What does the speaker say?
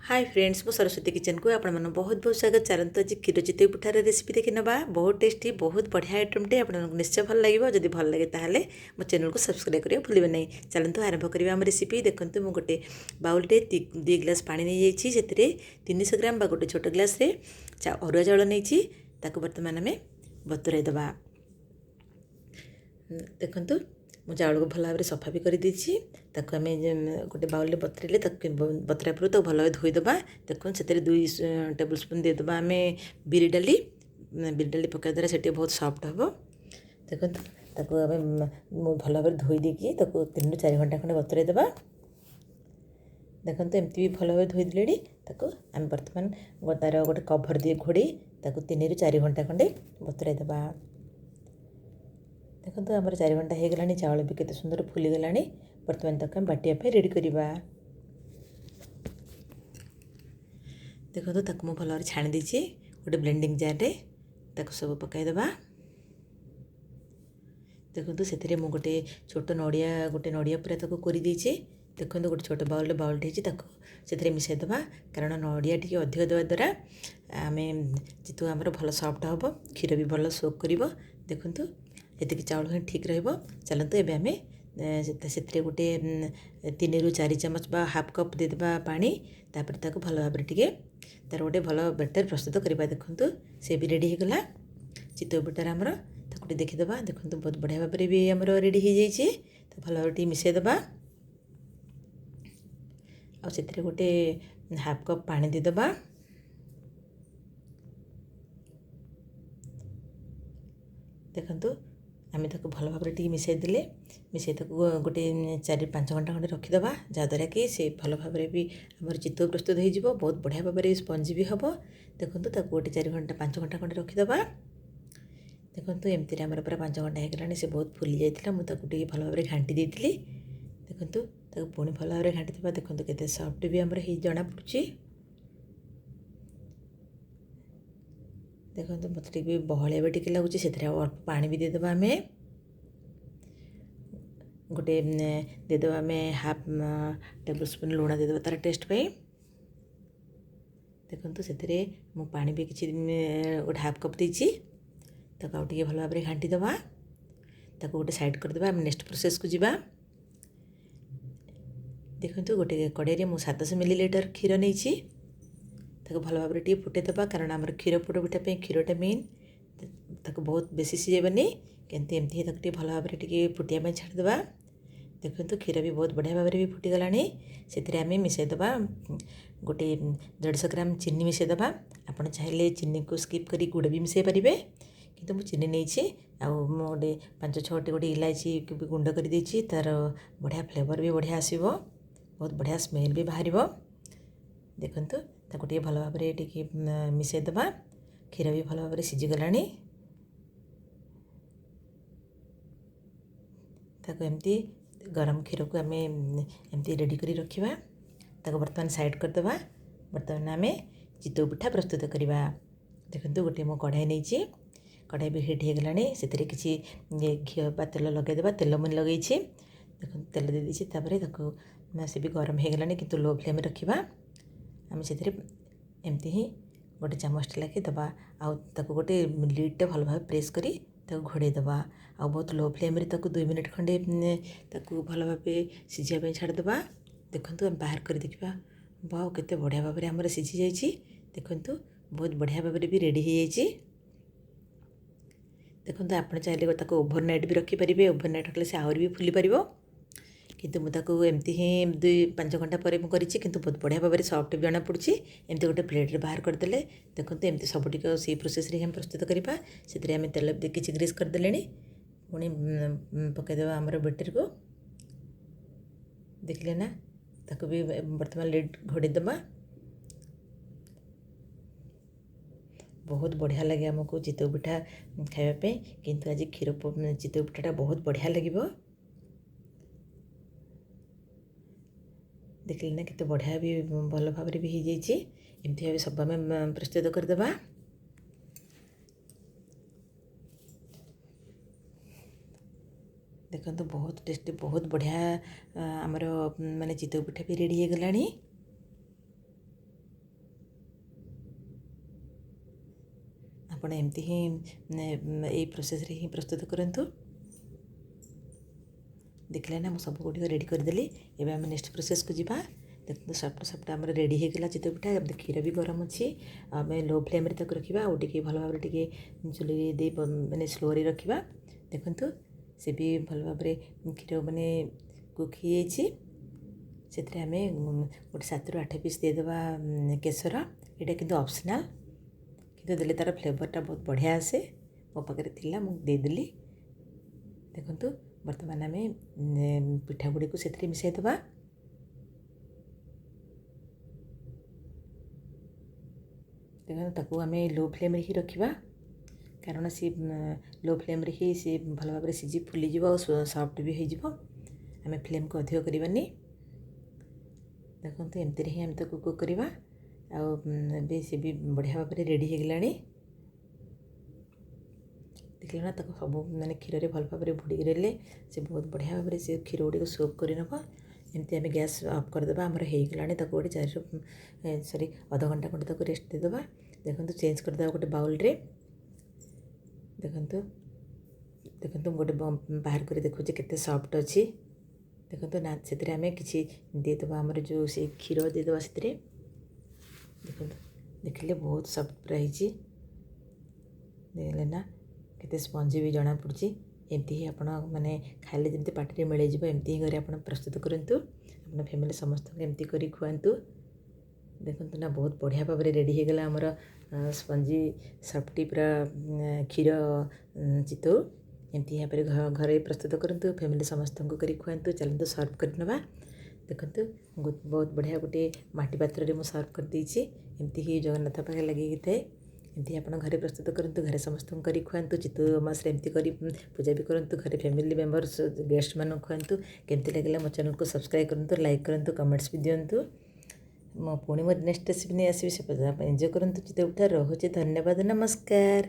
Hi friends मो Saraswati kitchen को आपण मन बहुत बहुत स्वागत। चलते आज क्षीर चितई पिठार रेसिपी देखी ना बहुत टेस्टी बहुत बढ़िया आइटमटे आप निश्चय भल लगे। जब भल लगे ताहले मो चैनल को सब्सक्राइब करिए भूलिए नहीं। चलते आरंभ करिए आम रेसिपी। देखते मुझे गोटे बाउलटे 2 ग्लास पानी नहीं से 300 ग्राम गोटे छोट ग्लास अरुआ चाउल नहीं बर्तमान आम बतुराई देवा। देखु मु चाउल को भल भाव सफा भी करदे आम गोटे बाउल बतरेले बतरा पूर्व तो भल भाव धोईदेवा। देखो से 2 टेबल स्पून देदेबा आम बिरी डाली पकाई द्वारा से बहुत सफ्ट हम। देखो आम भल भाव धोई देकी 3 ରୁ 4 घंटा खंडे बतुराई देवा। देखो एमती भी भल भाव धोईदे आम बर्तमान तार गोटे कभर दिए घोड़ी 3 ରୁ 4 घंटा खंडे बतुराई देवा। देखो आमर 4 घंटा हो गला चाउल भी केते सुंदर फुली गला। बर्तमान तक बाटिया रेडी करवा। देखो तक मुझे भल छाणी देछि गोटे ब्लेंडिंग जार रे सब पकाईदेवा। देखो से गोटे छोट नड़िया पूरा तक कोरी देछि। देखो गोटे छोट बाउल से मिसाईदेवा कारण नड़िया टी अधिक देवा द्वारा आम चितू आमर भल सफ्ट हम क्षीर भी भल सोक कर। देखु ये चाउल ही ठीक रहिबो। चलते एबे आमे से गोटे 3 ରୁ 4 ଚାମଚ बा हाफ कप देदेबा पानी तापर ताको भल भाव टिके तार गोटे भल बैटर प्रस्तुत करवा। देखु से भी रेडी हो गला चितौ पिठार आमर ताको देखीदेवा। देखु बहुत बढ़िया भाव भी आमर रेडी हो जाइए। तो भल भाव मिसाईदेवा आ से गोटे हाफ कप पानी देदेबा। देखु आम ताको भल भाव मिसाई देले मिसाई गोटे 4-5 घंटा खंडे रखीदेवा जहाँद्वारा कि से भल भाव भी आम चितौ प्रस्तुत हो बहुत बढ़िया भाव स्पंजी भी हम। देखो गोटे 4-5 घंटा खंडे रखीदेवा। देखो एमती आमर पूरा 5 घंटा हो गला से बहुत फुली जाता मुझे भल भाव घाटी देती। देखो पुणी भल भाव घाटी देवा। देखो केते सफ्ट भी आमर जना पड़ी। देखो मत बहलिया भी टिके लगुच से अल्प पानी भी देदेबा। आम गोटे देदेबा आम हाफ टेबल स्पून लुण देदेबा तार टेस्ट पे। देखो से मु पानी भी किसी गोटे हाफ कप देती आउ भल भाव घाटी देवा। गोटे साइड करदेबा आम नेक्स्ट प्रोसेस को जीवा। देखो गोटे कड़ाई में 700 मिलीलीटर क्षीर नहीं भल भाव फुटेदेवा कारण आम क्षीर पोड़ पिठा क्षीरटा मेन ताको बहुत बेसी सीझेबानी केमती एमती भल भाव फुटिया छाड़देवा। देखो क्षीर भी बहुत बढ़िया भाव भी फुटीगला से आम मिसाईदेवा गोटे 150 ग्राम चीनी मिसाईदेवा। आप चाहिए चीनी को स्किप कर गुड़ भी मिसाई पारे किंतु मुझे चीनी नहीं गोटे 5-6 गोटे इलायची भी गुंड कर तार बढ़िया फ्लेवर भी बढ़िया आसो बहुत बढ़िया स्मेल भी बाहर। देखु ताको भल भाव मिसाईदेवा। क्षीर भी भल भाव सीझीगला एमती गरम क्षीर को आम एमती रेडी कर रखा। ताको बर्तमान साइड करदेवा। बर्तमान आम चितौ पिठा प्रस्तुत करवा। देखो गोटे मो कढ़ाई नहीं कढ़ाई भी हिट हो गला से किसी घी बा तेल लगेदेवा। तेल मुझे लगे देखो तेल दे दीजिए से भी गरम हो गला कि लो फ्लेम रखा। आम से एमती ही गोटे चामच लगे दबा आउ गोटे लिड्टे भल भाव प्रेस करी घोड़े दबा आ बहुत लो फ्लेम 2 मिनट खंडे भल भाव सीझा छाड़देवा। देखो आम बाहर कर देखा वाओ केते बढ़िया भाव आमर सीझी जाइए। देखो बहुत बढ़िया भाव भी रेडी हो जाइए। देखो आप चाहिए ओभरनाइट भी रखिपारे ओभरनाइट रखले से आहरी भी फुली पार किंतु मुझे एमती ही 2-5 घंटा पर मुझे किंतु बहुत बढ़िया भाव सफ्ट भी जना पड़ी। एमती गोटे प्लेट रे बाहर करदे। देखो एमती सबटिक से प्रोसेस रे हम प्रस्तुत करवा। से आम तेल किसी ग्रीस करदे पुणी पकईदेवा आमर बैटर को। देखले ना ताको भी बर्तमान लिड घोड़ी देवा। बहुत बढ़िया लगे आमको चितौ पिठा खावाई किंतु आज क्षीर चितौ पिठाटा बहुत बढ़िया लगे। देखिए ना कितने बढ़िया भी भल भाव भी हो जाइए। एमती भाव सब आम प्रस्तुत करदेवा। देखो तो बहुत टेस्टी बहुत बढ़िया आमर माने चितौ पिठा भी रेडी हो गला। ଆପଣ ଏମିତି ହିଁ ଏଇ ପ୍ରୋସେସ୍ରେ ହିଁ ପ୍ରସ୍ତୁତ କରନ୍ତୁ। ଦେଖିଲେ ନା ମୁଁ ସବୁ ଗୁଡ଼ିକ ରେଡ଼ି କରିଦେଲି। ଏବେ ଆମେ ନେକ୍ସଟ ପ୍ରୋସେସ୍କୁ ଯିବା। ଦେଖନ୍ତୁ ସଫ୍ଟ ଆମର ରେଡ଼ି ହେଇଗଲା ଚିତଉ ପିଠା। ଏମିତି କ୍ଷୀର ବି ଗରମ ଅଛି। ଆମେ ଲୋ ଫ୍ଲେମ୍ରେ ତାକୁ ରଖିବା ଆଉ ଟିକେ ଭଲ ଭାବରେ ଟିକେ ଚୁଲିରେ ଦେଇ ମାନେ ସ୍ଲୋରେ ରଖିବା। ଦେଖନ୍ତୁ ସେ ବି ଭଲ ଭାବରେ କ୍ଷୀର ମାନେ କୁକ୍ ହେଇଯାଇଛି। ସେଥିରେ ଆମେ ଗୋଟେ 7ରୁ 8 ପିସ୍ ଦେଇଦେବା କେଶର। ଏଇଟା କିନ୍ତୁ ଅପସନାଲ୍, କିନ୍ତୁ ଦେଲେ ତା'ର ଫ୍ଲେଭରଟା ବହୁତ ବଢ଼ିଆ ଆସେ। ମୋ ପାଖରେ ଥିଲା ମୁଁ ଦେଇଦେଲି। ଦେଖନ୍ତୁ ବର୍ତ୍ତମାନ ଆମେ ପିଠା ଗୁଡ଼ିକୁ ସେଥିରେ ମିଶାଇ ଦେବା। ଦେଖନ୍ତୁ ତାକୁ ଆମେ ଲୋ ଫ୍ଲେମ୍ରେ ହିଁ ରଖିବା, କାରଣ ସେ ଲୋ ଫ୍ଲେମ୍ରେ ହିଁ ସେ ଭଲ ଭାବରେ ସିଝି ଫୁଲିଯିବ ଆଉ ସଫ୍ଟ ବି ହେଇଯିବ। ଆମେ ଫ୍ଲେମ୍କୁ ଅଧିକ କରିବାନି। ଦେଖନ୍ତୁ ଏମିତିରେ ହିଁ ଆମେ ତାକୁ କୁକ୍ କରିବା। ଆଉ ଏବେ ସେ ବି ବଢ଼ିଆ ଭାବରେ ରେଡ଼ି ହେଇଗଲାଣି। ଦେଖିଲେ ନା ତାକୁ ସବୁ ମାନେ କ୍ଷୀରରେ ଭଲ ଭାବରେ ବୁଡ଼ିକି ରହିଲେ ସେ ବହୁତ ବଢ଼ିଆ ଭାବରେ ସେ କ୍ଷୀର ଗୁଡ଼ିକ ସୋକ୍ କରିନେବ। ଏମିତି ଆମେ ଗ୍ୟାସ୍ ଅଫ୍ କରିଦେବା। ଆମର ହେଇଗଲାଣି। ତାକୁ ଗୋଟେ ଅଧଘଣ୍ଟା ଖଣ୍ଡେ ତାକୁ ରେଷ୍ଟ ଦେଇଦେବା। ଦେଖନ୍ତୁ ଚେଞ୍ଜ କରିଦେବା ଗୋଟେ ବାଉଲ୍ରେ। ଦେଖନ୍ତୁ ଗୋଟେ ବାହାର କରି ଦେଖୁଛି କେତେ ସଫ୍ଟ ଅଛି। ଦେଖନ୍ତୁ ନା ସେଥିରେ ଆମେ କିଛି ଦେଇଦେବା, ଆମର ଯେଉଁ ସେ କ୍ଷୀର ଦେଇଦେବା ସେଥିରେ। ଦେଖନ୍ତୁ ଦେଖିଲେ ବହୁତ ସଫ୍ଟ ପୁରା ହେଇଛି। ଦେଖିଲେ ନା କେତେ ସ୍ପଞ୍ଜି ବି ଜଣାପଡ଼ୁଛି। ଏମିତି ହିଁ ଆପଣ ମାନେ ଖାଇଲେ ଯେମିତି ପାଟିରେ ମିଳେଇଯିବ, ଏମିତି ହିଁ ଘରେ ଆପଣ ପ୍ରସ୍ତୁତ କରନ୍ତୁ। ଆପଣ ଫ୍ୟାମିଲି ସମସ୍ତଙ୍କୁ ଏମିତି କରି ଖୁଆନ୍ତୁ। ଦେଖନ୍ତୁ ନା ବହୁତ ବଢ଼ିଆ ଭାବରେ ରେଡ଼ି ହେଇଗଲା ଆମର ସ୍ପଞ୍ଜି ସଫ୍ଟି ପୁରା କ୍ଷୀର ଚିତଉ। ଏମିତି ଭାବରେ ଘରେ ପ୍ରସ୍ତୁତ କରନ୍ତୁ। ଫ୍ୟାମିଲି ସମସ୍ତଙ୍କୁ କରି ଖୁଆନ୍ତୁ। ଚାଲନ୍ତୁ ସର୍ଭ କରିନେବା। ଦେଖନ୍ତୁ ବହୁତ ବଢ଼ିଆ ଗୋଟେ ମାଟି ପାତ୍ରରେ ମୁଁ ସର୍ଭ କରିଦେଇଛି। ଏମିତି ହିଁ ଜଗନ୍ନାଥ ପାଖରେ ଲାଗିକି ଥାଏ। ଏମିତି ଆପଣ ଘରେ ପ୍ରସ୍ତୁତ କରନ୍ତୁ। ଘରେ ସମସ୍ତଙ୍କୁ କରି ଖୁଆନ୍ତୁ। ଚିତଉ ଅମାବାସ୍ୟାରେ ଏମିତି କରି ପୂଜା ବି କରନ୍ତୁ। ଘରେ ଫ୍ୟାମିଲି ମେମ୍ବର୍ସ ଗେଷ୍ଟମାନଙ୍କୁ ଖୁଆନ୍ତୁ। କେମିତି ଲାଗିଲା ମୋ ଚ୍ୟାନେଲକୁ ସବସ୍କ୍ରାଇବ୍ କରନ୍ତୁ, ଲାଇକ୍ କରନ୍ତୁ, କମେଣ୍ଟସ୍ ବି ଦିଅନ୍ତୁ। ମୁଁ ପୁଣି ମୋ ନେକ୍ସଟ ରେସିପି ନେଇ ଆସିବି। ସେ ପର୍ଯ୍ୟନ୍ତ ଆପଣ ଏନ୍ଜୟ କରନ୍ତୁ ଚିତଉ ପିଠା। ରହୁଛି। ଧନ୍ୟବାଦ, ନମସ୍କାର।